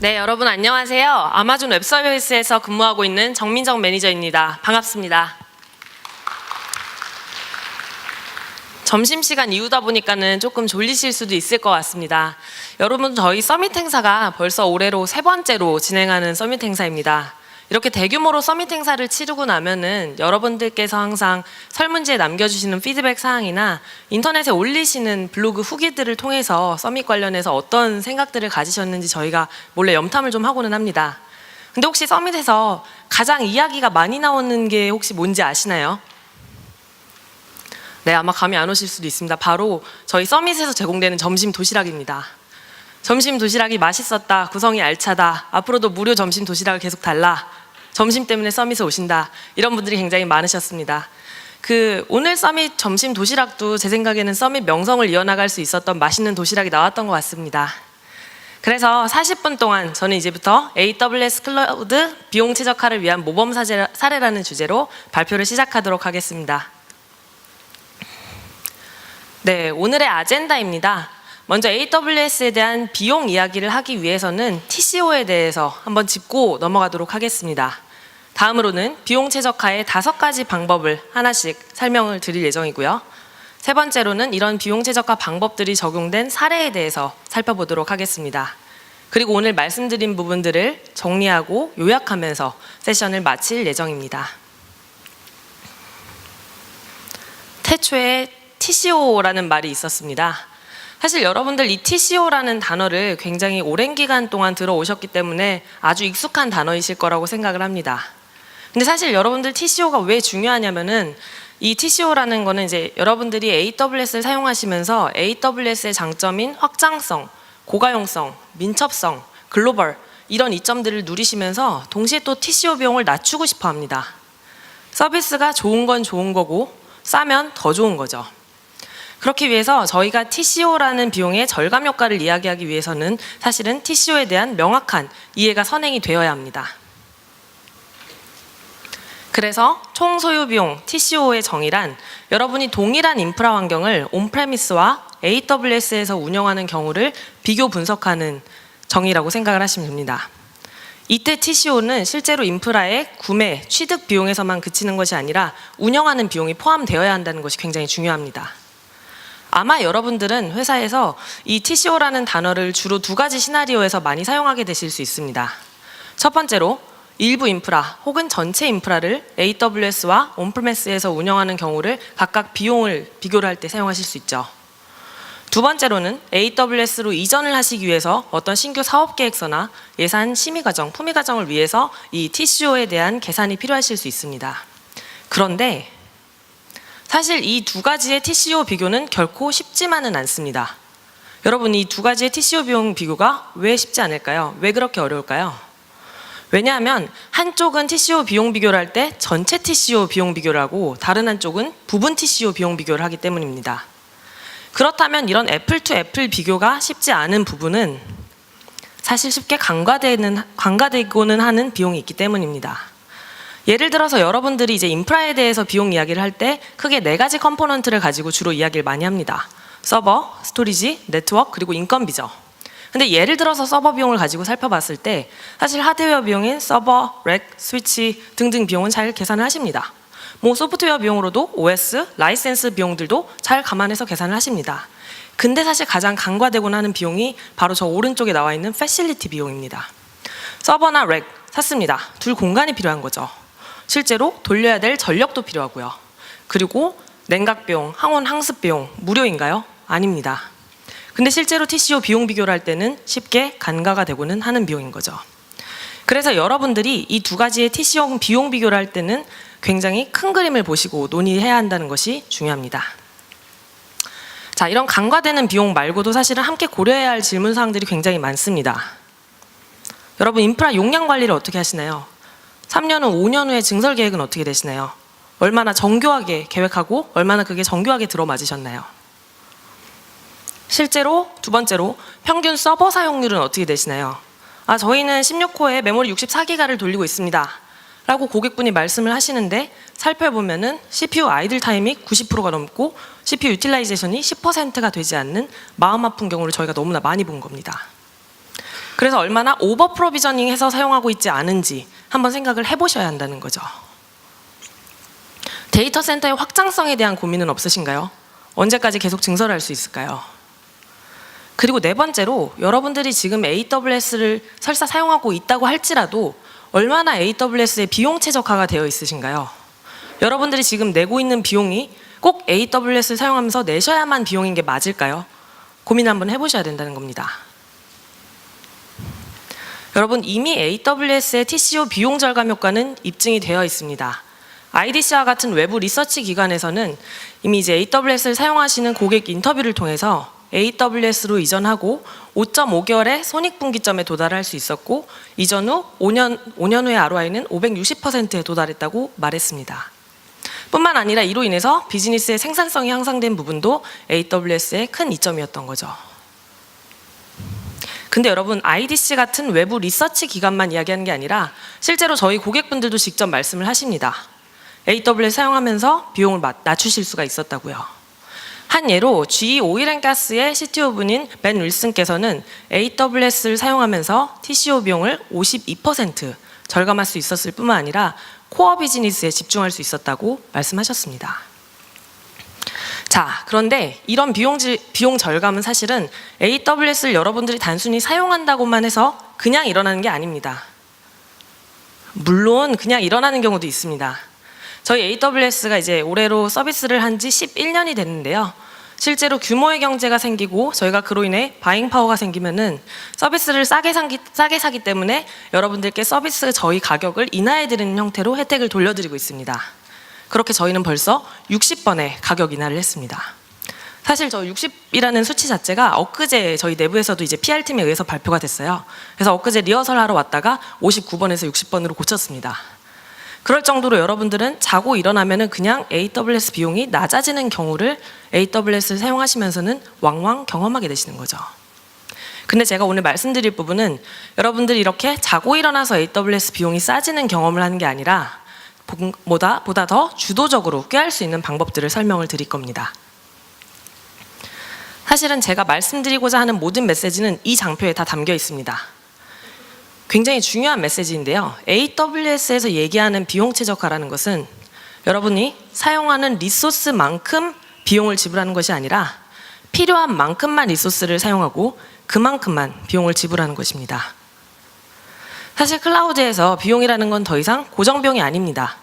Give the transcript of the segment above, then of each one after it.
네, 여러분 안녕하세요. 아마존 웹서비스에서 근무하고 있는 정민정 매니저입니다. 반갑습니다. 점심시간 이후다 보니까는 조금 졸리실 수도 있을 것 같습니다. 여러분, 저희 서밋 행사가 벌써 올해로 3번째로 진행하는 서밋 행사입니다. 이렇게 대규모로 서밋 행사를 치르고 나면은 여러분들께서 항상 설문지에 남겨주시는 피드백 사항이나 인터넷에 올리시는 블로그 후기들을 통해서 서밋 관련해서 어떤 생각들을 가지셨는지 저희가 몰래 염탐을 좀 하고는 합니다. 근데 혹시 서밋에서 가장 이야기가 많이 나오는 게 혹시 뭔지 아시나요? 네, 아마 감이 안 오실 수도 있습니다. 바로 저희 서밋에서 제공되는 점심 도시락입니다. 점심 도시락이 맛있었다, 구성이 알차다, 앞으로도 무료 점심 도시락을 계속 달라, 점심 때문에 서밋에 오신다, 이런 분들이 굉장히 많으셨습니다. 오늘 서밋 점심 도시락도 제 생각에는 서밋 명성을 이어나갈 수 있었던 맛있는 도시락이 나왔던 것 같습니다. 그래서 40분 동안 저는 이제부터 AWS 클라우드 비용 최적화를 위한 모범 사례라는 주제로 발표를 시작하도록 하겠습니다. 네, 오늘의 아젠다입니다. 먼저 AWS에 대한 비용 이야기를 하기 위해서는 TCO에 대해서 한번 짚고 넘어가도록 하겠습니다. 다음으로는 비용 최적화의 5가지 방법을 하나씩 설명을 드릴 예정이고요. 세 번째로는 이런 비용 최적화 방법들이 적용된 사례에 대해서 살펴보도록 하겠습니다. 그리고 오늘 말씀드린 부분들을 정리하고 요약하면서 세션을 마칠 예정입니다. 태초에 TCO라는 말이 있었습니다. 사실 여러분들 이 TCO라는 단어를 굉장히 오랜 기간 동안 들어오셨기 때문에 아주 익숙한 단어이실 거라고 생각을 합니다. 근데 사실 여러분들 TCO가 왜 중요하냐면은 이 TCO라는 거는 이제 여러분들이 AWS를 사용하시면서 AWS의 장점인 확장성, 고가용성, 민첩성, 글로벌 이런 이점들을 누리시면서 동시에 또 TCO 비용을 낮추고 싶어 합니다. 서비스가 좋은 건 좋은 거고 싸면 더 좋은 거죠. 그렇기 위해서 저희가 TCO라는 비용의 절감 효과를 이야기하기 위해서는 사실은 TCO에 대한 명확한 이해가 선행이 되어야 합니다. 그래서 총 소요 비용 TCO의 정의란 여러분이 동일한 인프라 환경을 온프레미스와 AWS에서 운영하는 경우를 비교 분석하는 정의라고 생각을 하시면 됩니다. 이때 TCO는 실제로 인프라의 구매, 취득 비용에서만 그치는 것이 아니라 운영하는 비용이 포함되어야 한다는 것이 굉장히 중요합니다. 아마 여러분들은 회사에서 이 TCO라는 단어를 주로 2가지 시나리오에서 많이 사용하게 되실 수 있습니다. 첫 번째로 일부 인프라 혹은 전체 인프라를 AWS와 온프레미스에서 운영하는 경우를 각각 비용을 비교를 할 때 사용하실 수 있죠. 두 번째로는 AWS로 이전을 하시기 위해서 어떤 신규 사업 계획서나 예산 심의 과정, 품위 과정을 위해서 이 TCO에 대한 계산이 필요하실 수 있습니다. 그런데 사실 이 2가지의 TCO 비교는 결코 쉽지만은 않습니다. 여러분, 이 2가지의 TCO 비용 비교가 왜 쉽지 않을까요? 왜 그렇게 어려울까요? 왜냐하면 한쪽은 TCO 비용 비교를 할 때 전체 TCO 비용 비교를 하고 다른 한쪽은 부분 TCO 비용 비교를 하기 때문입니다. 그렇다면 이런 애플 투 애플 비교가 쉽지 않은 부분은 사실 쉽게 간과되고는 하는 비용이 있기 때문입니다. 예를 들어서 여러분들이 이제 인프라에 대해서 비용 이야기를 할 때 크게 4가지 컴포넌트를 가지고 주로 이야기를 많이 합니다. 서버, 스토리지, 네트워크, 그리고 인건비죠. 근데 예를 들어서 서버 비용을 가지고 살펴봤을 때 사실 하드웨어 비용인 서버, 렉, 스위치 등등 비용은 잘 계산을 하십니다. 소프트웨어 비용으로도 OS, 라이센스 비용들도 잘 감안해서 계산을 하십니다. 근데 사실 가장 간과되곤 하는 비용이 바로 저 오른쪽에 나와 있는 패실리티 비용입니다. 서버나 렉 샀습니다. 둘 공간이 필요한 거죠. 실제로 돌려야 될 전력도 필요하고요. 그리고 냉각 비용, 항온 항습 비용 무료인가요? 아닙니다. 근데 실제로 TCO 비용 비교를 할 때는 쉽게 간과가 되고는 하는 비용인 거죠. 그래서 여러분들이 이 2가지의 TCO 비용 비교를 할 때는 굉장히 큰 그림을 보시고 논의해야 한다는 것이 중요합니다. 자, 이런 간과되는 비용 말고도 사실은 함께 고려해야 할 질문사항들이 굉장히 많습니다. 여러분, 인프라 용량 관리를 어떻게 하시나요? 3년 후, 5년 후에 증설 계획은 어떻게 되시나요? 얼마나 정교하게 계획하고 얼마나 그게 정교하게 들어맞으셨나요? 실제로 2번째로 평균 서버 사용률은 어떻게 되시나요? 저희는 16호에 메모리 64기가를 돌리고 있습니다 라고 고객분이 말씀을 하시는데 살펴보면은 CPU 아이들 타임이 90%가 넘고 CPU 유틸라이제이션이 10%가 되지 않는 마음 아픈 경우를 저희가 너무나 많이 본 겁니다. 그래서 얼마나 오버 프로비저닝해서 사용하고 있지 않은지 한번 생각을 해보셔야 한다는 거죠. 데이터 센터의 확장성에 대한 고민은 없으신가요? 언제까지 계속 증설할 수 있을까요? 그리고 네 번째로 여러분들이 지금 AWS를 설사 사용하고 있다고 할지라도 얼마나 AWS의 비용 최적화가 되어 있으신가요? 여러분들이 지금 내고 있는 비용이 꼭 AWS를 사용하면서 내셔야만 비용인 게 맞을까요? 고민 한번 해보셔야 된다는 겁니다. 여러분, 이미 AWS의 TCO 비용 절감 효과는 입증이 되어 있습니다. IDC와 같은 외부 리서치 기관에서는 이미 이제 AWS를 사용하시는 고객 인터뷰를 통해서 AWS로 이전하고 5.5개월의 손익분기점에 도달할 수 있었고, 이전 후 5년 후의 ROI는 560%에 도달했다고 말했습니다. 뿐만 아니라 이로 인해서 비즈니스의 생산성이 향상된 부분도 AWS의 큰 이점이었던 거죠. 근데 여러분, IDC 같은 외부 리서치 기관만 이야기하는 게 아니라 실제로 저희 고객분들도 직접 말씀을 하십니다. AWS 사용하면서 비용을 낮추실 수가 있었다고요. 한 예로 GE 오일앤가스의 CTO분인 벤 윌슨께서는 AWS를 사용하면서 TCO 비용을 52% 절감할 수 있었을 뿐만 아니라 코어 비즈니스에 집중할 수 있었다고 말씀하셨습니다. 자, 그런데 이런 비용 절감은 사실은 AWS를 여러분들이 단순히 사용한다고만 해서 그냥 일어나는 게 아닙니다. 물론 그냥 일어나는 경우도 있습니다. 저희 AWS가 이제 올해로 서비스를 한 지 11년이 됐는데요. 실제로 규모의 경제가 생기고 저희가 그로 인해 바잉 파워가 생기면은 서비스를 싸게 사기 때문에 여러분들께 서비스 저희 가격을 인하해 드리는 형태로 혜택을 돌려드리고 있습니다. 그렇게 저희는 벌써 60번의 가격 인하를 했습니다. 사실 저 60이라는 수치 자체가 엊그제 저희 내부에서도 이제 PR팀에 의해서 발표가 됐어요. 그래서 엊그제 리허설 하러 왔다가 59번에서 60번으로 고쳤습니다. 그럴 정도로 여러분들은 자고 일어나면은 그냥 AWS 비용이 낮아지는 경우를 AWS를 사용하시면서는 왕왕 경험하게 되시는 거죠. 근데 제가 오늘 말씀드릴 부분은 여러분들이 이렇게 자고 일어나서 AWS 비용이 싸지는 경험을 하는 게 아니라 보다 더 주도적으로 꾀할 수 있는 방법들을 설명을 드릴 겁니다. 사실은 제가 말씀드리고자 하는 모든 메시지는 이 장표에 다 담겨 있습니다. 굉장히 중요한 메시지인데요. AWS에서 얘기하는 비용 최적화라는 것은 여러분이 사용하는 리소스만큼 비용을 지불하는 것이 아니라 필요한 만큼만 리소스를 사용하고 그만큼만 비용을 지불하는 것입니다. 사실 클라우드에서 비용이라는 건 더 이상 고정 비용이 아닙니다.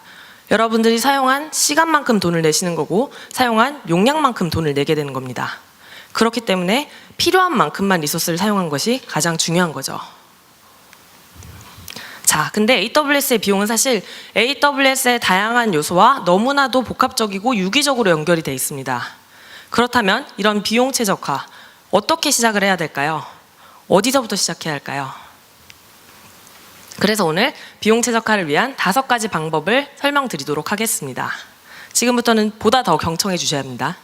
여러분들이 사용한 시간만큼 돈을 내시는 거고 사용한 용량만큼 돈을 내게 되는 겁니다. 그렇기 때문에 필요한 만큼만 리소스를 사용한 것이 가장 중요한 거죠. 자, 근데 AWS의 비용은 사실 AWS의 다양한 요소와 너무나도 복합적이고 유기적으로 연결이 되어 있습니다. 그렇다면 이런 비용 최적화 어떻게 시작을 해야 될까요? 어디서부터 시작해야 할까요? 그래서 오늘 비용 최적화를 위한 5가지 방법을 설명드리도록 하겠습니다. 지금부터는 보다 더 경청해 주셔야 합니다.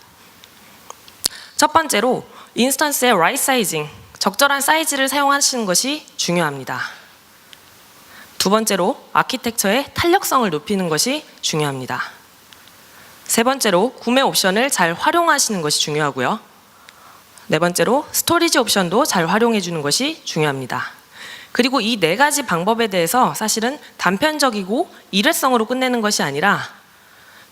첫 번째로 인스턴스의 right sizing, 적절한 사이즈를 사용하시는 것이 중요합니다. 두 번째로 아키텍처의 탄력성을 높이는 것이 중요합니다. 세 번째로 구매 옵션을 잘 활용하시는 것이 중요하고요. 네 번째로 스토리지 옵션도 잘 활용해 주는 것이 중요합니다. 그리고 이 4가지 방법에 대해서 사실은 단편적이고 일회성으로 끝내는 것이 아니라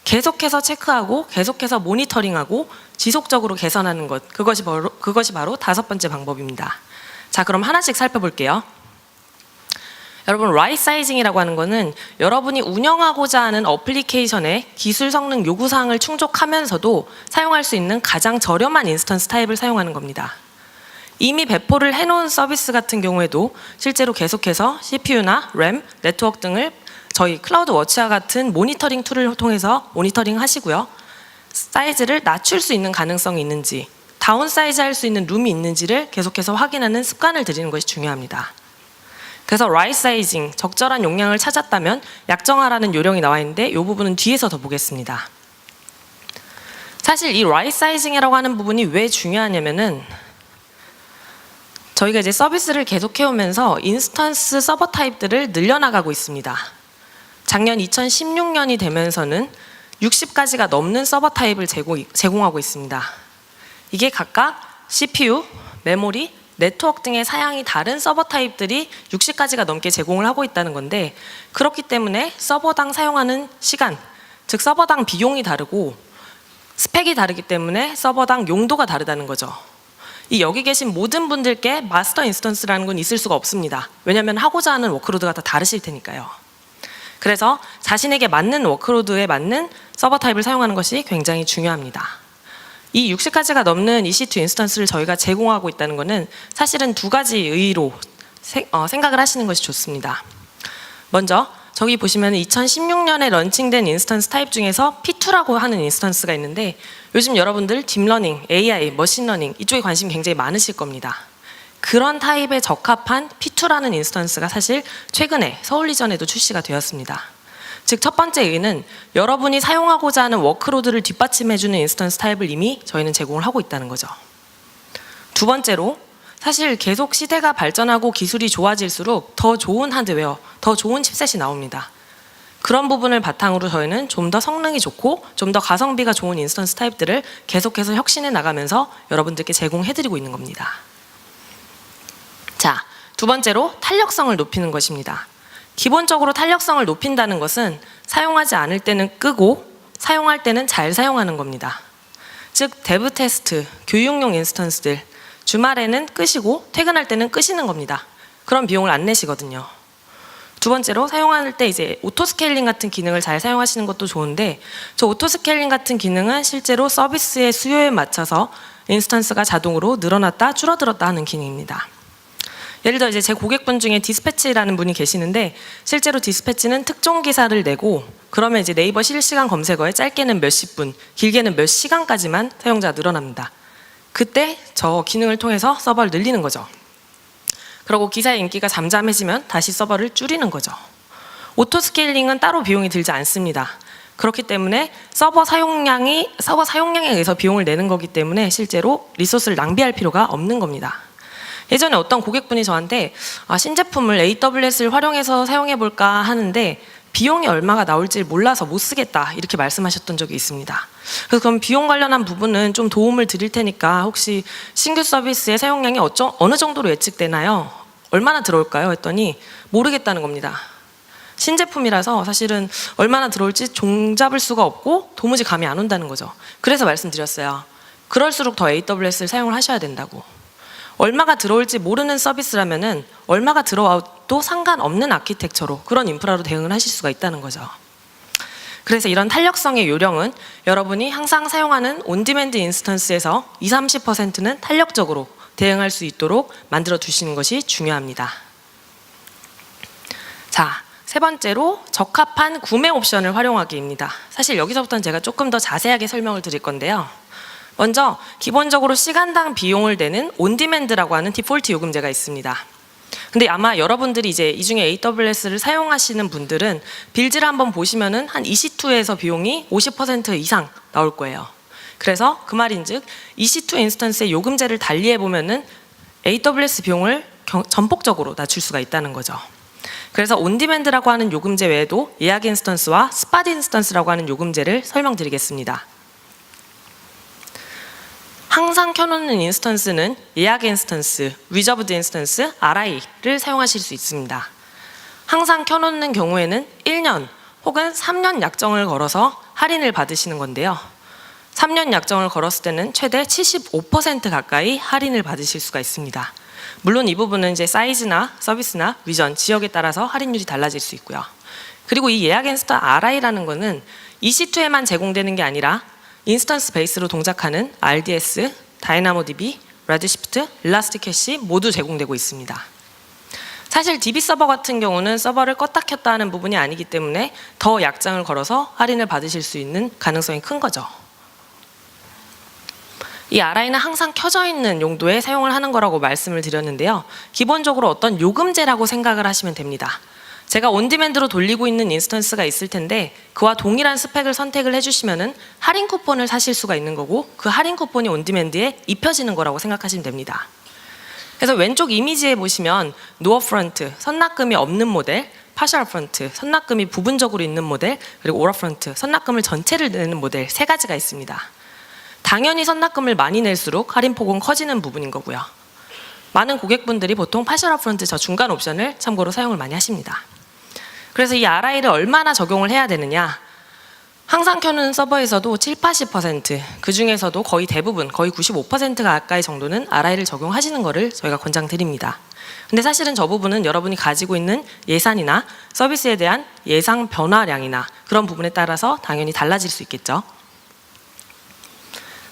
계속해서 체크하고 계속해서 모니터링하고 지속적으로 개선하는 것, 그것이 바로 5번째 방법입니다. 자, 그럼 하나씩 살펴볼게요. 여러분, right sizing이라고 하는 것은 여러분이 운영하고자 하는 어플리케이션의 기술 성능 요구사항을 충족하면서도 사용할 수 있는 가장 저렴한 인스턴스 타입을 사용하는 겁니다. 이미 배포를 해놓은 서비스 같은 경우에도 실제로 계속해서 CPU나 RAM, 네트워크 등을 저희 클라우드 워치와 같은 모니터링 툴을 통해서 모니터링 하시고요. 사이즈를 낮출 수 있는 가능성이 있는지, 다운 사이즈 할 수 있는 룸이 있는지를 계속해서 확인하는 습관을 들이는 것이 중요합니다. 그래서 right sizing, 적절한 용량을 찾았다면 약정하라는 요령이 나와 있는데 이 부분은 뒤에서 더 보겠습니다. 사실 이 right sizing이라고 하는 부분이 왜 중요하냐면은 저희가 이제 서비스를 계속 해오면서 인스턴스 서버 타입들을 늘려나가고 있습니다. 작년 2016년이 되면서는 60가지가 넘는 서버 타입을 제공하고 있습니다. 이게 각각 CPU, 메모리, 네트워크 등의 사양이 다른 서버 타입들이 60가지가 넘게 제공을 하고 있다는 건데, 그렇기 때문에 서버당 사용하는 시간, 즉 서버당 비용이 다르고 스펙이 다르기 때문에 서버당 용도가 다르다는 거죠. 이 여기 계신 모든 분들께 마스터 인스턴스라는 건 있을 수가 없습니다. 왜냐하면 하고자 하는 워크로드가 다 다르실 테니까요. 그래서 자신에게 맞는 워크로드에 맞는 서버 타입을 사용하는 것이 굉장히 중요합니다. 이 60가지가 넘는 EC2 인스턴스를 저희가 제공하고 있다는 것은 사실은 두 가지 의의로 생각을 하시는 것이 좋습니다. 먼저 저기 보시면 2016년에 런칭된 인스턴스 타입 중에서 P2라고 하는 인스턴스가 있는데, 요즘 여러분들 딥러닝, AI, 머신러닝 이쪽에 관심 굉장히 많으실 겁니다. 그런 타입에 적합한 P2라는 인스턴스가 사실 최근에 서울리전에도 출시가 되었습니다. 즉 첫 번째 의의는 여러분이 사용하고자 하는 워크로드를 뒷받침해주는 인스턴스 타입을 이미 저희는 제공을 하고 있다는 거죠. 두 번째로, 사실 계속 시대가 발전하고 기술이 좋아질수록 더 좋은 하드웨어, 더 좋은 칩셋이 나옵니다. 그런 부분을 바탕으로 저희는 좀 더 성능이 좋고 좀 더 가성비가 좋은 인스턴스 타입들을 계속해서 혁신해 나가면서 여러분들께 제공해드리고 있는 겁니다. 자, 두 번째로 탄력성을 높이는 것입니다. 기본적으로 탄력성을 높인다는 것은 사용하지 않을 때는 끄고 사용할 때는 잘 사용하는 겁니다. 즉 데브 테스트, 교육용 인스턴스들 주말에는 끄시고 퇴근할 때는 끄시는 겁니다. 그런 비용을 안 내시거든요. 두 번째로, 사용할 때 이제 오토 스케일링 같은 기능을 잘 사용하시는 것도 좋은데, 저 오토 스케일링 같은 기능은 실제로 서비스의 수요에 맞춰서 인스턴스가 자동으로 늘어났다 줄어들었다 하는 기능입니다. 예를 들어 이제 제 고객분 중에 디스패치라는 분이 계시는데, 실제로 디스패치는 특종 기사를 내고 그러면 이제 네이버 실시간 검색어에 짧게는 몇십 분, 길게는 몇 시간까지만 사용자가 늘어납니다. 그때 저 기능을 통해서 서버를 늘리는 거죠. 그리고 기사의 인기가 잠잠해지면 다시 서버를 줄이는 거죠. 오토 스케일링은 따로 비용이 들지 않습니다. 그렇기 때문에 서버 사용량에 의해서 비용을 내는 거기 때문에 실제로 리소스를 낭비할 필요가 없는 겁니다. 예전에 어떤 고객분이 저한테 신제품을 AWS를 활용해서 사용해 볼까 하는데 비용이 얼마가 나올지 몰라서 못 쓰겠다, 이렇게 말씀하셨던 적이 있습니다. 그래서 그럼 비용 관련한 부분은 좀 도움을 드릴 테니까 혹시 신규 서비스의 사용량이 어느 정도로 예측되나요? 얼마나 들어올까요? 했더니 모르겠다는 겁니다. 신제품이라서 사실은 얼마나 들어올지 종잡을 수가 없고 도무지 감이 안 온다는 거죠. 그래서 말씀드렸어요. 그럴수록 더 AWS를 사용을 하셔야 된다고. 얼마가 들어올지 모르는 서비스라면은 얼마가 들어와도 상관없는 아키텍처로, 그런 인프라로 대응을 하실 수가 있다는 거죠. 그래서 이런 탄력성의 요령은 여러분이 항상 사용하는 온디맨드 인스턴스에서 20-30%는 탄력적으로 대응할 수 있도록 만들어 두시는 것이 중요합니다. 자, 세 번째로 적합한 구매 옵션을 활용하기입니다. 사실 여기서부터는 제가 조금 더 자세하게 설명을 드릴 건데요. 먼저 기본적으로 시간당 비용을 내는 온디맨드라고 하는 디폴트 요금제가 있습니다. 근데 아마 여러분들이 이제 이 중에 AWS를 사용하시는 분들은 빌즈를 한번 보시면은 한 EC2에서 비용이 50% 이상 나올 거예요. 그래서 그 말인즉 EC2 인스턴스의 요금제를 달리해 보면은 AWS 비용을 전폭적으로 낮출 수가 있다는 거죠. 그래서 온디맨드라고 하는 요금제 외에도 예약 인스턴스와 스팟 인스턴스라고 하는 요금제를 설명드리겠습니다. 항상 켜놓는 인스턴스는 예약 인스턴스, 리저브드 인스턴스, RI를 사용하실 수 있습니다. 항상 켜놓는 경우에는 1년 혹은 3년 약정을 걸어서 할인을 받으시는 건데요. 3년 약정을 걸었을 때는 최대 75% 가까이 할인을 받으실 수가 있습니다. 물론 이 부분은 이제 사이즈나 서비스나 리전, 지역에 따라서 할인율이 달라질 수 있고요. 그리고 이 예약 인스턴스 RI라는 거는 EC2에만 제공되는 게 아니라 인스턴스 베이스로 동작하는 RDS, 다이나모DB, 레드시프트, 일라스틱캐시 모두 제공되고 있습니다. 사실 DB 서버 같은 경우는 서버를 껐다 켰다 하는 부분이 아니기 때문에 더 약정을 걸어서 할인을 받으실 수 있는 가능성이 큰 거죠. 이 RI는 항상 켜져 있는 용도에 사용을 하는 거라고 말씀을 드렸는데요. 기본적으로 어떤 요금제라고 생각을 하시면 됩니다. 제가 온디맨드로 돌리고 있는 인스턴스가 있을 텐데 그와 동일한 스펙을 선택을 해주시면은 할인 쿠폰을 사실 수가 있는 거고, 그 할인 쿠폰이 온디맨드에 입혀지는 거라고 생각하시면 됩니다. 그래서 왼쪽 이미지에 보시면 노어 프런트, 선납금이 없는 모델, 파셜 프런트, 선납금이 부분적으로 있는 모델, 그리고 오러 프런트, 선납금을 전체를 내는 모델 세 가지가 있습니다. 당연히 선납금을 많이 낼수록 할인 폭은 커지는 부분인 거고요. 많은 고객분들이 보통 파셜 업프런트 저 중간 옵션을 참고로 사용을 많이 하십니다. 그래서 이 RI를 얼마나 적용을 해야 되느냐, 항상 켜놓은 서버에서도 7, 80%, 그 중에서도 거의 대부분, 거의 95% 가까이 정도는 RI를 적용하시는 것을 저희가 권장드립니다. 근데 사실은 저 부분은 여러분이 가지고 있는 예산이나 서비스에 대한 예상 변화량이나 그런 부분에 따라서 당연히 달라질 수 있겠죠.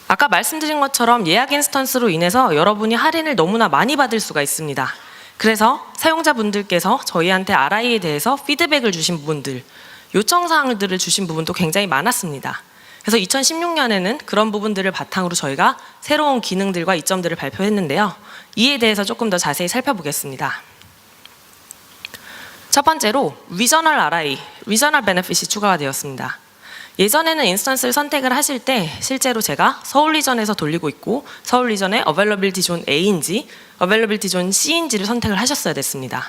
아까 말씀드린 것처럼 예약 인스턴스로 인해서 여러분이 할인을 너무나 많이 받을 수가 있습니다. 그래서 사용자분들께서 저희한테 RI에 대해서 피드백을 주신 부분들, 요청사항들을 주신 부분도 굉장히 많았습니다. 그래서 2016년에는 그런 부분들을 바탕으로 저희가 새로운 기능들과 이점들을 발표했는데요. 이에 대해서 조금 더 자세히 살펴보겠습니다. 첫 번째로 리저널 RI, 리저널 베네핏이 추가가 되었습니다. 예전에는 인스턴스를 선택을 하실 때 실제로 제가 서울 리전에서 돌리고 있고 서울 리전의 어베일러빌리티 존 A인지 어베일러빌리티 존 C인지를 선택을 하셨어야 됐습니다.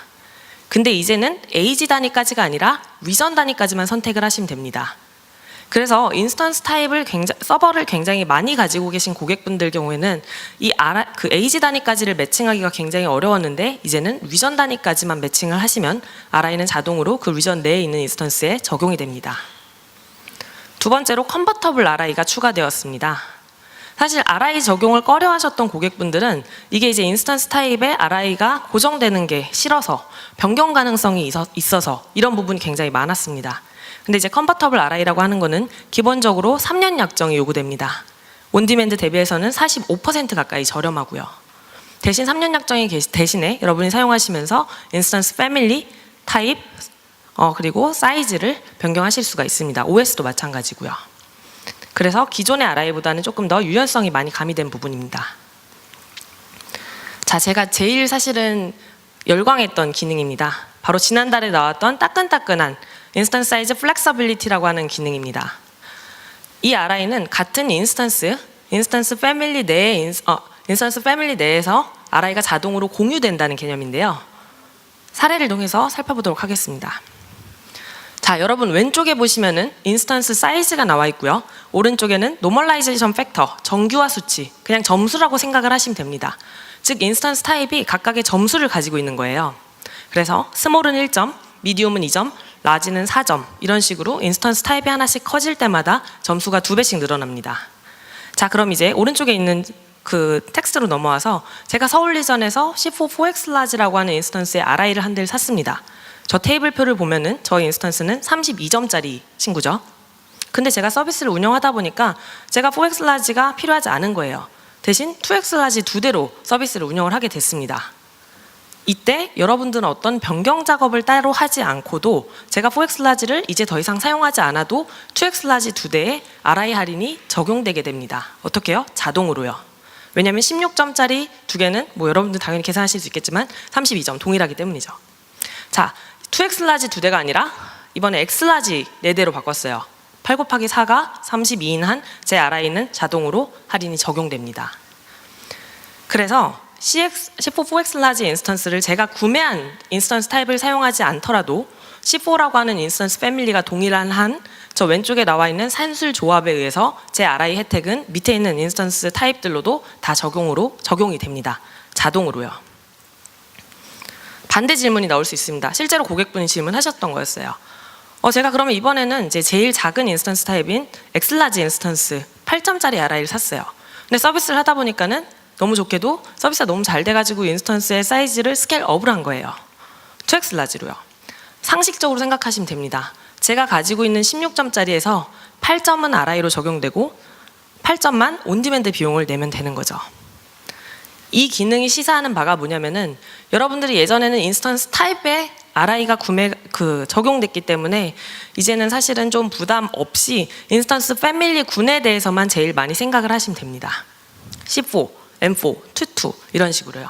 근데 이제는 AG 단위까지가 아니라 리전 단위까지만 선택을 하시면 됩니다. 그래서 인스턴스 타입을 서버를 굉장히 많이 가지고 계신 고객분들 경우에는 그 AG 단위까지를 매칭하기가 굉장히 어려웠는데 이제는 리전 단위까지만 매칭을 하시면 RI는 자동으로 그 리전 내에 있는 인스턴스에 적용이 됩니다. 두 번째로 컨버터블 RI가 추가되었습니다. 사실 RI 적용을 꺼려하셨던 고객분들은 이게 이제 인스턴스 타입의 RI가 고정되는 게 싫어서 변경 가능성이 있어서 이런 부분이 굉장히 많았습니다. 근데 이제 컨버터블 RI라고 하는 거는 기본적으로 3년 약정이 요구됩니다. 온디맨드 대비해서는 45% 가까이 저렴하고요. 대신 3년 약정이 대신에 여러분이 사용하시면서 인스턴스 패밀리, 타입, 그리고 사이즈를 변경하실 수가 있습니다. OS도 마찬가지고요. 그래서 기존의 RI보다는 조금 더 유연성이 많이 가미된 부분입니다. 자, 제가 제일 사실은 열광했던 기능입니다. 바로 지난달에 나왔던 따끈따끈한 인스턴스 사이즈 플렉서빌리티라고 하는 기능입니다. 이 RI는 같은 인스턴스 패밀리 내에서 RI가 자동으로 공유된다는 개념인데요. 사례를 통해서 살펴보도록 하겠습니다. 자, 여러분 왼쪽에 보시면은 인스턴스 사이즈가 나와 있고요. 오른쪽에는 노멀라이제이션 팩터, 정규화 수치, 그냥 점수라고 생각을 하시면 됩니다. 즉 인스턴스 타입이 각각의 점수를 가지고 있는 거예요. 그래서 스몰은 1점, 미디움은 2점, 라지는 4점 이런 식으로 인스턴스 타입이 하나씩 커질 때마다 점수가 2배씩 늘어납니다. 자, 그럼 이제 오른쪽에 있는 그 텍스트로 넘어와서 제가 서울 리전에서 C4 4X 라지라고 하는 인스턴스의 RI를 한 대를 샀습니다. 저 테이블표를 보면은 저희 인스턴스는 32점짜리 친구죠. 근데 제가 서비스를 운영하다 보니까 제가 4X 라지가 필요하지 않은 거예요. 대신 2X 라지 2대로 서비스를 운영을 하게 됐습니다. 이때 여러분들은 어떤 변경 작업을 따로 하지 않고도 제가 4X 라지를 이제 더 이상 사용하지 않아도 2X 라지 2대에 RI 할인이 적용되게 됩니다. 어떻게요? 자동으로요. 왜냐하면 16점짜리 2개는 뭐 여러분들 당연히 계산하실 수 있겠지만 32점 동일하기 때문이죠. 자, 2X 라지 2대가 아니라 이번에 X 라지 4대로 바꿨어요. 8 곱하기 4가 32인 한 제 RI는 자동으로 할인이 적용됩니다. 그래서 C4 4X 라지 인스턴스를 제가 구매한 인스턴스 타입을 사용하지 않더라도 C4라고 하는 인스턴스 패밀리가 동일한 한 저 왼쪽에 나와 있는 산술 조합에 의해서 제 RI 혜택은 밑에 있는 인스턴스 타입들로도 다 적용이 됩니다. 자동으로요. 반대 질문이 나올 수 있습니다. 실제로 고객분이 질문하셨던 거였어요. 제가 그러면 이번에는 이제 제일 작은 인스턴스 타입인 엑슬라지 인스턴스 8점짜리 RI를 샀어요. 근데 서비스를 하다 보니까는 너무 좋게도 서비스가 너무 잘 돼가지고 인스턴스의 사이즈를 스케일업을 한 거예요. 2X 라지로요. 상식적으로 생각하시면 됩니다. 제가 가지고 있는 16점짜리에서 8점은 RI로 적용되고 8점만 온디맨드 비용을 내면 되는 거죠. 이 기능이 시사하는 바가 뭐냐면은 여러분들이 예전에는 인스턴스 타입의 RI가 적용됐기 때문에 이제는 사실은 좀 부담 없이 인스턴스 패밀리 군에 대해서만 제일 많이 생각을 하시면 됩니다. C4, M4, 22 이런 식으로요.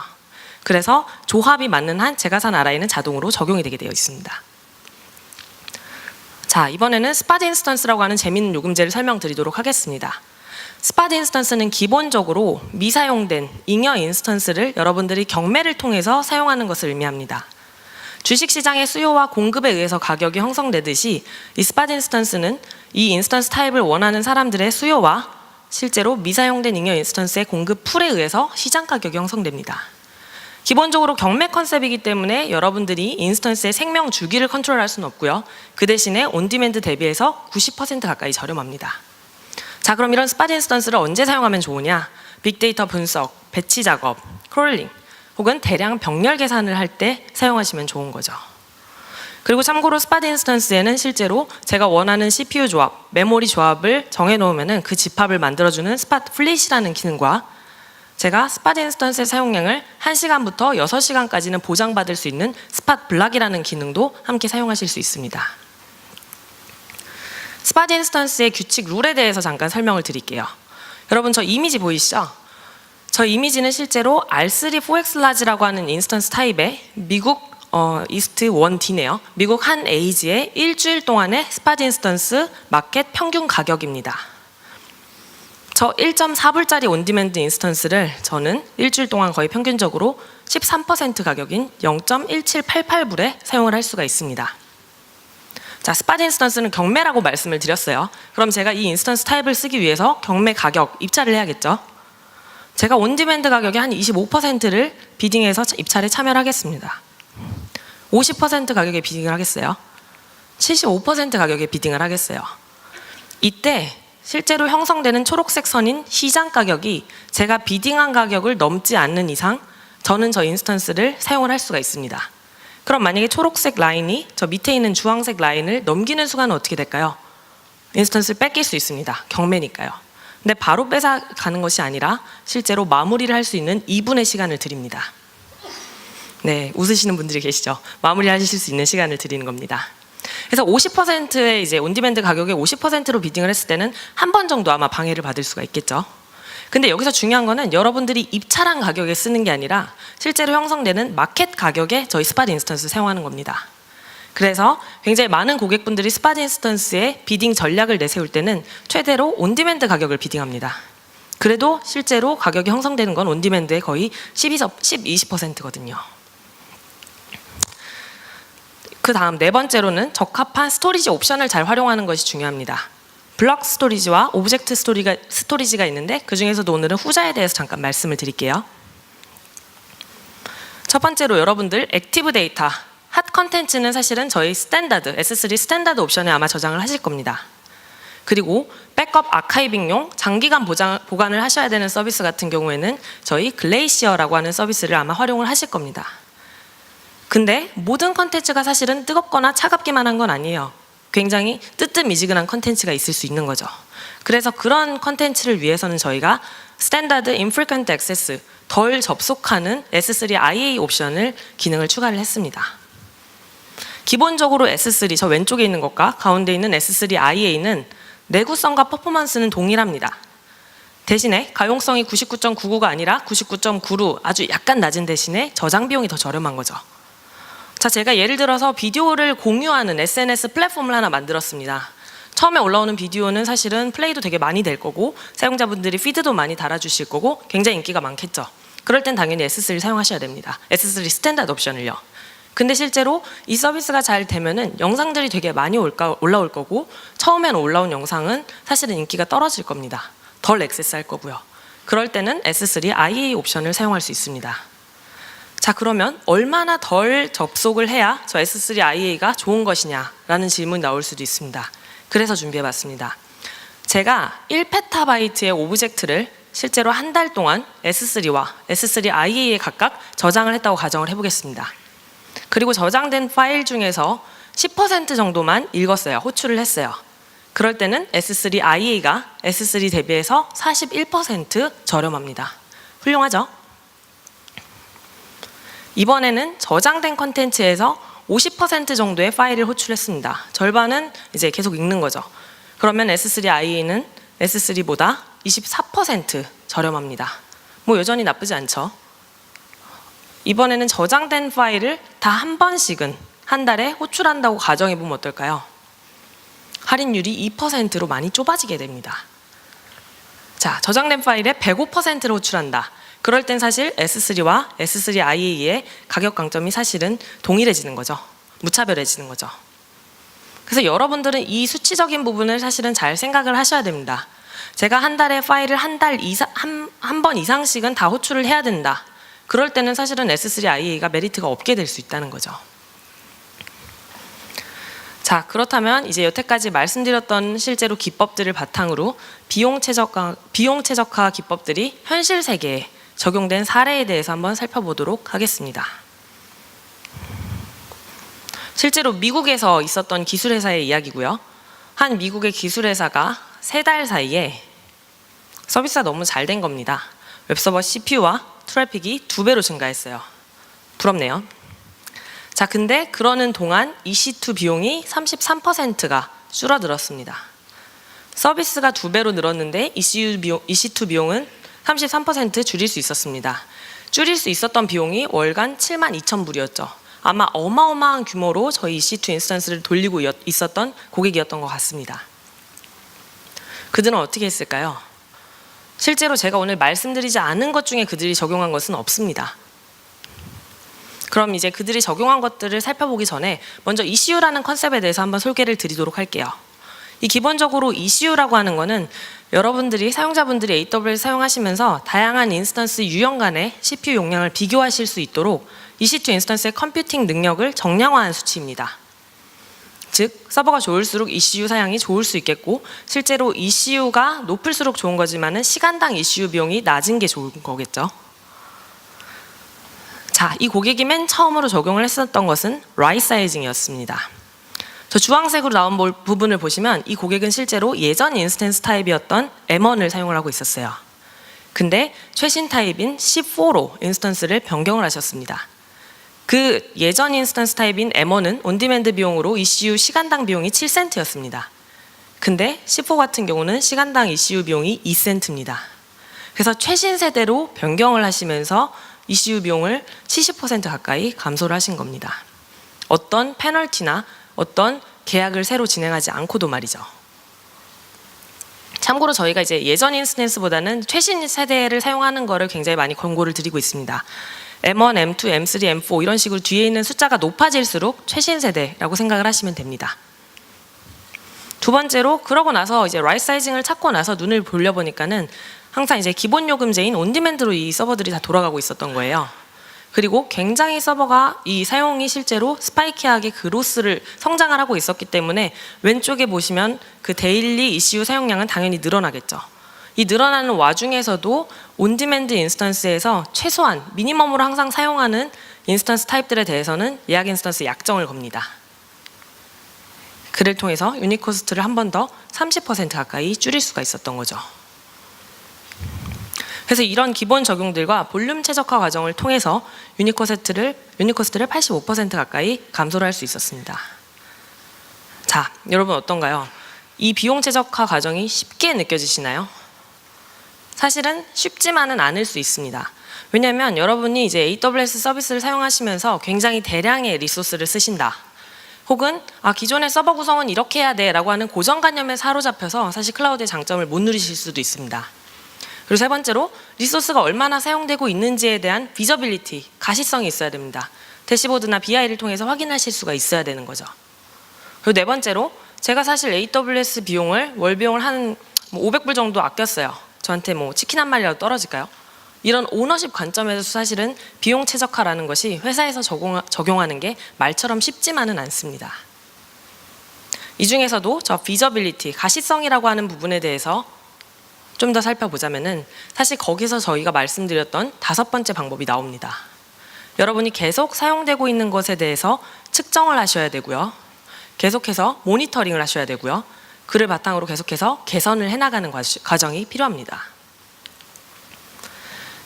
그래서 조합이 맞는 한 제가 산 RI는 자동으로 적용이 되게 되어 있습니다. 자, 이번에는 스팟 인스턴스라고 하는 재미있는 요금제를 설명드리도록 하겠습니다. 스팟 인스턴스는 기본적으로 미사용된 잉여 인스턴스를 여러분들이 경매를 통해서 사용하는 것을 의미합니다. 주식시장의 수요와 공급에 의해서 가격이 형성되듯이 이 스팟 인스턴스는 이 인스턴스 타입을 원하는 사람들의 수요와 실제로 미사용된 잉여 인스턴스의 공급 풀에 의해서 시장 가격이 형성됩니다. 기본적으로 경매 컨셉이기 때문에 여러분들이 인스턴스의 생명 주기를 컨트롤할 수는 없고요. 그 대신에 온디맨드 대비해서 90% 가까이 저렴합니다. 자, 그럼 이런 스팟 인스턴스를 언제 사용하면 좋으냐? 빅데이터 분석, 배치 작업, 크롤링 혹은 대량 병렬 계산을 할 때 사용하시면 좋은 거죠. 그리고 참고로 스팟 인스턴스에는 실제로 제가 원하는 CPU 조합, 메모리 조합을 정해놓으면 그 집합을 만들어주는 스팟 플릿이라는 기능과 제가 스팟 인스턴스의 사용량을 1시간부터 6시간까지는 보장받을 수 있는 스팟 블락이라는 기능도 함께 사용하실 수 있습니다. 스팟 인스턴스의 규칙 룰에 대해서 잠깐 설명을 드릴게요. 여러분 저 이미지 보이시죠? 저 이미지는 실제로 R3 4X 라지라고 하는 인스턴스 타입의 미국 이스트 1D네요. 미국 한 에이지의 일주일 동안의 스팟 인스턴스 마켓 평균 가격입니다. 저 1.4불짜리 온디맨드 인스턴스를 저는 일주일 동안 거의 평균적으로 13% 가격인 0.1788불에 사용을 할 수가 있습니다. 자, 스팟 인스턴스는 경매라고 말씀을 드렸어요. 그럼 제가 이 인스턴스 타입을 쓰기 위해서 경매 가격 입찰을 해야겠죠. 제가 온디맨드 가격의 한 25%를 비딩해서 입찰에 참여를 하겠습니다. 50% 가격에 비딩을 하겠어요. 75% 가격에 비딩을 하겠어요. 이때 실제로 형성되는 초록색 선인 시장 가격이 제가 비딩한 가격을 넘지 않는 이상 저는 저 인스턴스를 사용을 할 수가 있습니다. 그럼 만약에 초록색 라인이 저 밑에 있는 주황색 라인을 넘기는 순간은 어떻게 될까요? 인스턴스를 뺏길 수 있습니다. 경매니까요. 근데 바로 뺏어가는 것이 아니라 실제로 마무리를 할 수 있는 2분의 시간을 드립니다. 네, 웃으시는 분들이 계시죠? 마무리하실 수 있는 시간을 드리는 겁니다. 그래서 50%의 이제 온디맨드 가격의 50%로 비딩을 했을 때는 한 번 정도 아마 방해를 받을 수가 있겠죠. 근데 여기서 중요한 거는 여러분들이 입찰한 가격에 쓰는 게 아니라 실제로 형성되는 마켓 가격에 저희 스팟 인스턴스 사용하는 겁니다. 그래서 굉장히 많은 고객분들이 스팟 인스턴스에 비딩 전략을 내세울 때는 최대로 온디맨드 가격을 비딩합니다. 그래도 실제로 가격이 형성되는 건 온디맨드의 거의 20%거든요. 그 다음 네 번째로는 적합한 스토리지 옵션을 잘 활용하는 것이 중요합니다. 블록 스토리지와 오브젝트 스토리지가 있는데 그 중에서도 오늘은 후자에 대해서 잠깐 말씀을 드릴게요. 첫 번째로 여러분들 액티브 데이터, 핫 컨텐츠는 사실은 저희 스탠다드, S3 스탠다드 옵션에 아마 저장을 하실 겁니다. 그리고 백업 아카이빙용 장기간 보관을 하셔야 되는 서비스 같은 경우에는 저희 글레이시어라고 하는 서비스를 아마 활용을 하실 겁니다. 근데 모든 컨텐츠가 사실은 뜨겁거나 차갑기만 한 건 아니에요. 굉장히 뜨뜻미지근한 컨텐츠가 있을 수 있는 거죠. 그래서 그런 컨텐츠를 위해서는 저희가 스탠다드 infrequent access, 덜 접속하는 S3 IA 옵션을 기능을 추가를 했습니다. 기본적으로 S3, 저 왼쪽에 있는 것과 가운데 있는 S3 IA는 내구성과 퍼포먼스는 동일합니다. 대신에 가용성이 99.99가 아니라 99.96, 아주 약간 낮은 대신에 저장 비용이 더 저렴한 거죠. 자, 제가 예를 들어서 비디오를 공유하는 SNS 플랫폼을 하나 만들었습니다. 처음에 올라오는 비디오는 사실은 플레이도 되게 많이 될 거고 사용자분들이 피드도 많이 달아주실 거고 굉장히 인기가 많겠죠. 그럴 땐 당연히 S3를 사용하셔야 됩니다. S3 스탠다드 옵션을요. 근데 실제로 이 서비스가 잘 되면은 영상들이 되게 많이 올라올 거고 처음에는 올라온 영상은 사실은 인기가 떨어질 겁니다. 덜 액세스할 거고요. 그럴 때는 S3 IA 옵션을 사용할 수 있습니다. 자, 그러면 얼마나 덜 접속을 해야 저 S3 IA가 좋은 것이냐라는 질문이 나올 수도 있습니다. 그래서 준비해봤습니다. 제가 1페타바이트의 오브젝트를 실제로 한 달 동안 S3와 S3 IA에 각각 저장을 했다고 가정을 해보겠습니다. 그리고 저장된 파일 중에서 10% 정도만 읽었어요. 호출을 했어요. 그럴 때는 S3 IA가 S3 대비해서 41% 저렴합니다. 훌륭하죠? 이번에는 저장된 컨텐츠에서 50% 정도의 파일을 호출했습니다. 절반은 이제 계속 읽는 거죠. 그러면 S3 IA는 S3보다 24% 저렴합니다. 뭐 여전히 나쁘지 않죠. 이번에는 저장된 파일을 다 한 번씩은 한 달에 호출한다고 가정해보면 어떨까요? 할인율이 2%로 많이 좁아지게 됩니다. 자, 저장된 파일에 105%를 호출한다. 그럴 땐 사실 S3와 S3 IA의 가격 강점이 사실은 동일해지는 거죠. 무차별해지는 거죠. 그래서 여러분들은 이 수치적인 부분을 사실은 잘 생각을 하셔야 됩니다. 제가 한 달에 파일을 한 번 이상씩은 다 호출을 해야 된다. 그럴 때는 사실은 S3IA가 메리트가 없게 될 수 있다는 거죠. 자, 그렇다면 이제 여태까지 말씀드렸던 실제로 기법들을 바탕으로 비용 최적화 기법들이 현실 세계에 적용된 사례에 대해서 한번 살펴보도록 하겠습니다. 실제로 미국에서 있었던 기술회사의 이야기고요. 한 미국의 기술회사가 3달 사이에 서비스가 너무 잘 된 겁니다. 웹서버 CPU와 트래픽이 2배로 증가했어요. 부럽네요. 자, 근데 그러는 동안 EC2 비용이 33%가 줄어들었습니다. 서비스가 2배로 늘었는데 EC2 비용은 33% 줄일 수 있었습니다. 줄일 수 있었던 비용이 월간 72,000불이었죠. 아마 어마어마한 규모로 저희 EC2 인스턴스를 돌리고 있었던 고객이었던 것 같습니다. 그들은 어떻게 했을까요? 실제로 제가 오늘 말씀드리지 않은 것 중에 그들이 적용한 것은 없습니다. 그럼 이제 그들이 적용한 것들을 살펴보기 전에 먼저 ECU라는 컨셉에 대해서 한번 소개를 드리도록 할게요. 이 기본적으로 ECU라고 하는 거는 여러분들이 사용자분들이 AWS 사용하시면서 다양한 인스턴스 유형 간의 CPU 용량을 비교하실 수 있도록 EC2 인스턴스의 컴퓨팅 능력을 정량화한 수치입니다. 즉 서버가 좋을수록 ECU 사양이 좋을 수 있겠고 실제로 ECU가 높을수록 좋은 거지만은 시간당 ECU 비용이 낮은 게 좋은 거겠죠. 자, 이 고객이 맨 처음으로 적용을 했었던 것은 right 사이징이었습니다. 저 주황색으로 나온 부분을 보시면 이 고객은 실제로 예전 인스턴스 타입이었던 M1을 사용을 하고 있었어요. 근데 최신 타입인 C4로 인스턴스를 변경을 하셨습니다. 그 예전 인스턴스 타입인 M1은 온디맨드 비용으로 ECU 시간당 비용이 7센트였습니다. 근데 C4 같은 경우는 시간당 ECU 비용이 2센트입니다. 그래서 최신 세대로 변경을 하시면서 ECU 비용을 70% 가까이 감소를 하신 겁니다. 어떤 페널티나 어떤 계약을 새로 진행하지 않고도 말이죠. 참고로 저희가 이제 예전 인스턴스보다는 최신 세대를 사용하는 거를 굉장히 많이 권고를 드리고 있습니다. M1, M2, M3, M4 이런 식으로 뒤에 있는 숫자가 높아질수록 최신 세대라고 생각을 하시면 됩니다. 두 번째로 그러고 나서 이제 라이트 사이징을 찾고 나서 눈을 돌려보니까는 항상 이제 기본 요금제인 온디맨드로 이 서버들이 다 돌아가고 있었던 거예요. 그리고 굉장히 서버가 이 사용이 실제로 스파이키하게 그로스를 성장을 하고 있었기 때문에 왼쪽에 보시면 그 데일리 ECU 사용량은 당연히 늘어나겠죠. 이 늘어나는 와중에서도 온디맨드 인스턴스에서 최소한 미니멈으로 항상 사용하는 인스턴스 타입들에 대해서는 예약 인스턴스 약정을 겁니다. 그를 통해서 유닛 코스트를 한 번 더 30% 가까이 줄일 수가 있었던 거죠. 그래서 이런 기본 적용들과 볼륨 최적화 과정을 통해서 유닛 코스트를 85% 가까이 감소를 할 수 있었습니다. 자, 여러분 어떤가요? 이 비용 최적화 과정이 쉽게 느껴지시나요? 사실은 쉽지만은 않을 수 있습니다. 왜냐하면 여러분이 이제 AWS 서비스를 사용하시면서 굉장히 대량의 리소스를 쓰신다. 혹은 기존의 서버 구성은 이렇게 해야 돼 라고 하는 고정관념에 사로잡혀서 사실 클라우드의 장점을 못 누리실 수도 있습니다. 그리고 세 번째로 리소스가 얼마나 사용되고 있는지에 대한 비저빌리티, 가시성이 있어야 됩니다. 대시보드나 BI를 통해서 확인하실 수가 있어야 되는 거죠. 그리고 네 번째로 제가 사실 AWS 비용을 월 비용을 한 500불 정도 아꼈어요. 저한테 치킨 한 마리라도 떨어질까요? 이런 오너십 관점에서 사실은 비용 최적화라는 것이 회사에서 적용하는 게 말처럼 쉽지만은 않습니다. 이 중에서도 저 비저빌리티, 가시성이라고 하는 부분에 대해서 좀 더 살펴보자면은 사실 거기서 저희가 말씀드렸던 5번째 방법이 나옵니다. 여러분이 계속 사용되고 있는 것에 대해서 측정을 하셔야 되고요. 계속해서 모니터링을 하셔야 되고요. 그를 바탕으로 계속해서 개선을 해나가는 과정이 필요합니다.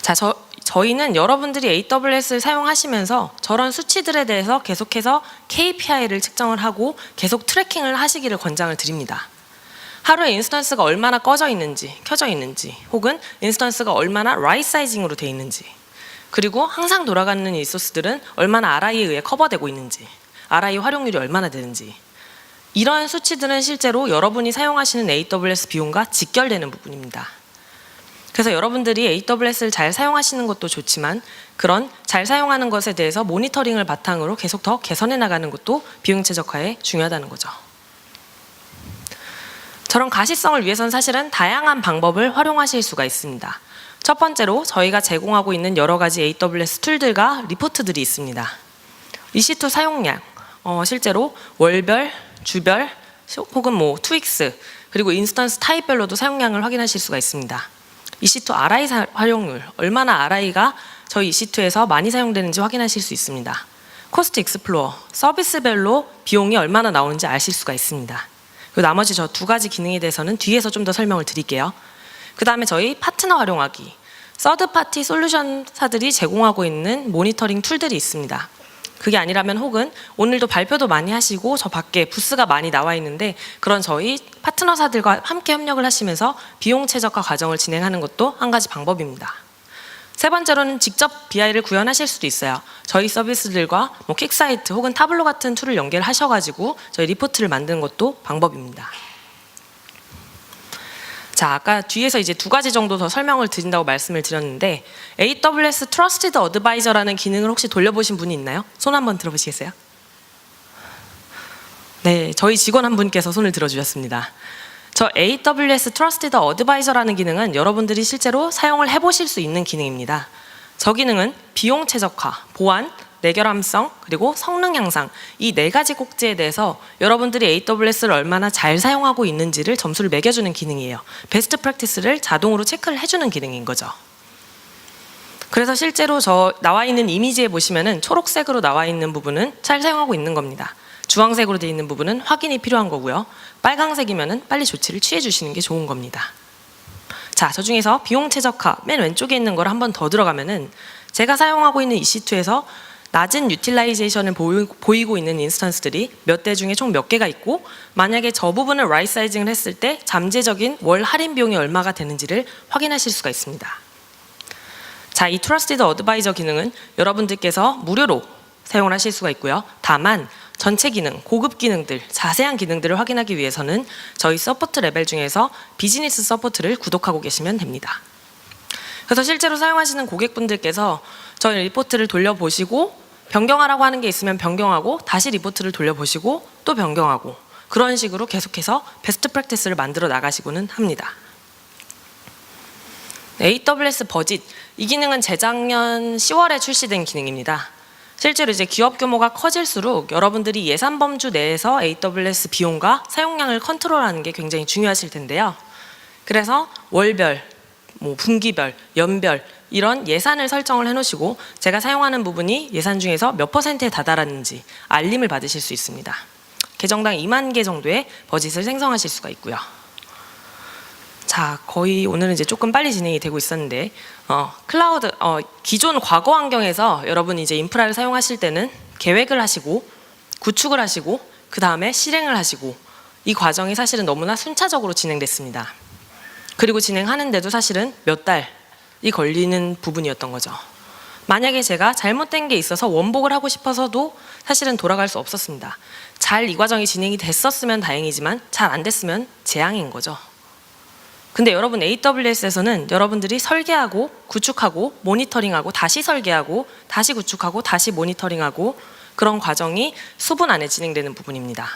자, 저희는 여러분들이 AWS를 사용하시면서 저런 수치들에 대해서 계속해서 KPI를 측정을 하고 계속 트래킹을 하시기를 권장을 드립니다. 하루에 인스턴스가 얼마나 켜져 있는지 혹은 인스턴스가 얼마나 라이트 사이징으로 되어 있는지 그리고 항상 돌아가는 리소스들은 얼마나 RI에 의해 커버되고 있는지 RI 활용률이 얼마나 되는지 이런 수치들은 실제로 여러분이 사용하시는 AWS 비용과 직결되는 부분입니다. 그래서 여러분들이 AWS를 잘 사용하시는 것도 좋지만 그런 잘 사용하는 것에 대해서 모니터링을 바탕으로 계속 더 개선해 나가는 것도 비용 최적화에 중요하다는 거죠. 저런 가시성을 위해서는 사실은 다양한 방법을 활용하실 수가 있습니다. 첫 번째로 저희가 제공하고 있는 여러 가지 AWS 툴들과 리포트들이 있습니다. EC2 사용량, 실제로 월별, 주별, 혹은 트윅스, 그리고 인스턴스 타입별로도 사용량을 확인하실 수가 있습니다. EC2 RI 활용률, 얼마나 RI가 저희 EC2에서 많이 사용되는지 확인하실 수 있습니다. 코스트 익스플로어, 서비스별로 비용이 얼마나 나오는지 아실 수가 있습니다. 그리고 나머지 저 두 가지 기능에 대해서는 뒤에서 좀 더 설명을 드릴게요. 그 다음에 저희 파트너 활용하기, 서드파티 솔루션사들이 제공하고 있는 모니터링 툴들이 있습니다. 그게 아니라면 혹은 오늘도 발표도 많이 하시고 저 밖에 부스가 많이 나와 있는데 그런 저희 파트너사들과 함께 협력을 하시면서 비용 최적화 과정을 진행하는 것도 한 가지 방법입니다. 세 번째로는 직접 BI를 구현하실 수도 있어요. 저희 서비스들과 퀵사이트 혹은 타블로 같은 툴을 연결하셔가지고 저희 리포트를 만드는 것도 방법입니다. 자, 아까 뒤에서 이제 두 가지 정도 더 설명을 드린다고 말씀을 드렸는데 AWS Trusted Advisor라는 기능을 혹시 돌려보신 분이 있나요? 손 한번 들어보시겠어요? 네, 저희 직원 한 분께서 손을 들어주셨습니다. 저 AWS Trusted Advisor라는 기능은 여러분들이 실제로 사용을 해보실 수 있는 기능입니다. 저 기능은 비용 최적화, 보안, 내결함성, 그리고 성능 향상 이 네 가지 꼭지에 대해서 여러분들이 AWS를 얼마나 잘 사용하고 있는지를 점수를 매겨주는 기능이에요. 베스트 프랙티스를 자동으로 체크를 해주는 기능인 거죠. 그래서 실제로 저 나와 있는 이미지에 보시면은 초록색으로 나와 있는 부분은 잘 사용하고 있는 겁니다. 주황색으로 되어 있는 부분은 확인이 필요한 거고요. 빨강색이면은 빨리 조치를 취해 주시는 게 좋은 겁니다. 자, 저 중에서 비용 최적화 맨 왼쪽에 있는 걸 한 번 더 들어가면은 제가 사용하고 있는 EC2에서 낮은 유틸라이제이션을 보이고 있는 인스턴스들이 몇 대 중에 총 몇 개가 있고 만약에 저 부분을 라이트 사이징을 했을 때 잠재적인 월 할인 비용이 얼마가 되는지를 확인하실 수가 있습니다. 자, 이 트러스티드 어드바이저 기능은 여러분들께서 무료로 사용을 하실 수가 있고요. 다만 전체 기능, 고급 기능들, 자세한 기능들을 확인하기 위해서는 저희 서포트 레벨 중에서 비즈니스 서포트를 구독하고 계시면 됩니다. 그래서 실제로 사용하시는 고객분들께서 저희 리포트를 돌려보시고 변경하라고 하는 게 있으면 변경하고 다시 리포트를 돌려보시고 또 변경하고 그런 식으로 계속해서 베스트 프랙티스를 만들어 나가시고는 합니다. AWS 버짓, 이 기능은 재작년 10월에 출시된 기능입니다. 실제로 이제 기업 규모가 커질수록 여러분들이 예산 범주 내에서 AWS 비용과 사용량을 컨트롤하는 게 굉장히 중요하실 텐데요. 그래서 월별, 분기별, 연별 이런 예산을 설정을 해놓으시고 제가 사용하는 부분이 예산 중에서 몇 %에 다다랐는지 알림을 받으실 수 있습니다. 계정당 2만 개 정도의 버짓을 생성하실 수가 있고요. 자, 거의 오늘은 이제 조금 빨리 진행이 되고 있었는데 클라우드, 기존 과거 환경에서 여러분이 이제 인프라를 사용하실 때는 계획을 하시고 구축을 하시고 그 다음에 실행을 하시고 이 과정이 사실은 너무나 순차적으로 진행됐습니다. 그리고 진행하는데도 사실은 몇 달이 걸리는 부분이었던 거죠. 만약에 제가 잘못된 게 있어서 원복을 하고 싶어서도 사실은 돌아갈 수 없었습니다. 잘 이 과정이 진행이 됐었으면 다행이지만 잘 안 됐으면 재앙인 거죠. 근데 여러분 AWS에서는 여러분들이 설계하고 구축하고 모니터링하고 다시 설계하고 다시 구축하고 다시 모니터링하고 그런 과정이 수분 안에 진행되는 부분입니다.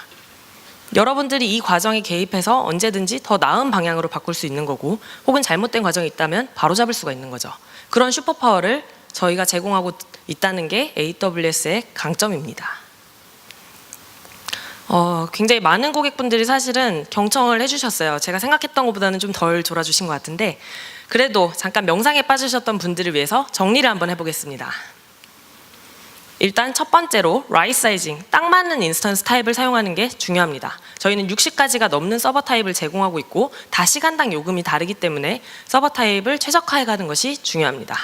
여러분들이 이 과정에 개입해서 언제든지 더 나은 방향으로 바꿀 수 있는 거고 혹은 잘못된 과정이 있다면 바로잡을 수가 있는 거죠. 그런 슈퍼파워를 저희가 제공하고 있다는 게 AWS의 강점입니다. 굉장히 많은 고객분들이 사실은 경청을 해주셨어요. 제가 생각했던 것보다는 좀 덜 졸아주신 것 같은데 그래도 잠깐 명상에 빠지셨던 분들을 위해서 정리를 한번 해보겠습니다. 일단 첫 번째로 라이트 사이징, 딱 맞는 인스턴스 타입을 사용하는 게 중요합니다. 저희는 60가지가 넘는 서버 타입을 제공하고 있고 다 시간당 요금이 다르기 때문에 서버 타입을 최적화해가는 것이 중요합니다.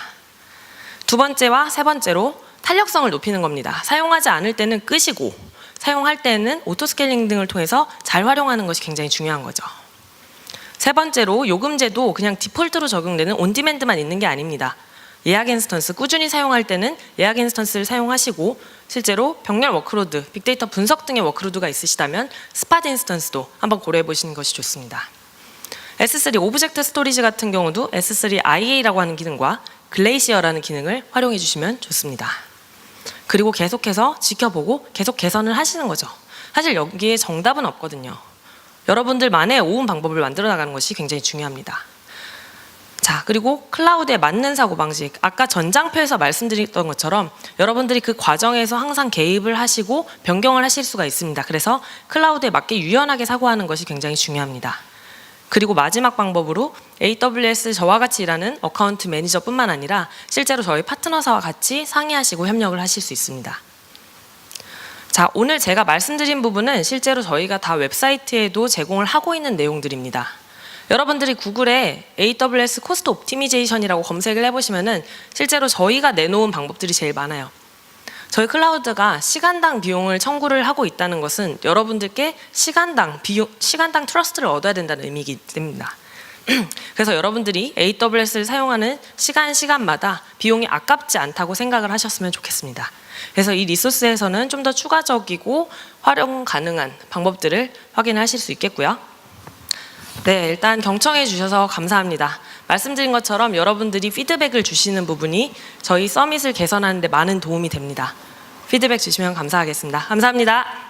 두 번째와 세 번째로 탄력성을 높이는 겁니다. 사용하지 않을 때는 끄시고 사용할 때는 오토스케일링 등을 통해서 잘 활용하는 것이 굉장히 중요한 거죠. 세 번째로 요금제도 그냥 디폴트로 적용되는 온디맨드만 있는 게 아닙니다. 예약 인스턴스 꾸준히 사용할 때는 예약 인스턴스를 사용하시고 실제로 병렬 워크로드, 빅데이터 분석 등의 워크로드가 있으시다면 스팟 인스턴스도 한번 고려해 보시는 것이 좋습니다. S3 오브젝트 스토리지 같은 경우도 S3 IA라고 하는 기능과 글레이시어라는 기능을 활용해 주시면 좋습니다. 그리고 계속해서 지켜보고 계속 개선을 하시는 거죠. 사실 여기에 정답은 없거든요. 여러분들만의 옳은 방법을 만들어 나가는 것이 굉장히 중요합니다. 자, 그리고 클라우드에 맞는 사고방식. 아까 전장표에서 말씀드렸던 것처럼 여러분들이 그 과정에서 항상 개입을 하시고 변경을 하실 수가 있습니다. 그래서 클라우드에 맞게 유연하게 사고하는 것이 굉장히 중요합니다. 그리고 마지막 방법으로 AWS 저와 같이 일하는 어카운트 매니저뿐만 아니라 실제로 저희 파트너사와 같이 상의하시고 협력을 하실 수 있습니다. 자, 오늘 제가 말씀드린 부분은 실제로 저희가 다 웹사이트에도 제공을 하고 있는 내용들입니다. 여러분들이 구글에 AWS 코스트 옵티미제이션이라고 검색을 해보시면은 실제로 저희가 내놓은 방법들이 제일 많아요. 저희 클라우드가 시간당 비용을 청구를 하고 있다는 것은 여러분들께 시간당 트러스트를 얻어야 된다는 의미이기 때문입니다. 그래서 여러분들이 AWS를 사용하는 시간마다 비용이 아깝지 않다고 생각을 하셨으면 좋겠습니다. 그래서 이 리소스에서는 좀 더 추가적이고 활용 가능한 방법들을 확인하실 수 있겠고요. 네, 일단 경청해 주셔서 감사합니다. 말씀드린 것처럼 여러분들이 피드백을 주시는 부분이 저희 서밋을 개선하는 데 많은 도움이 됩니다. 피드백 주시면 감사하겠습니다. 감사합니다.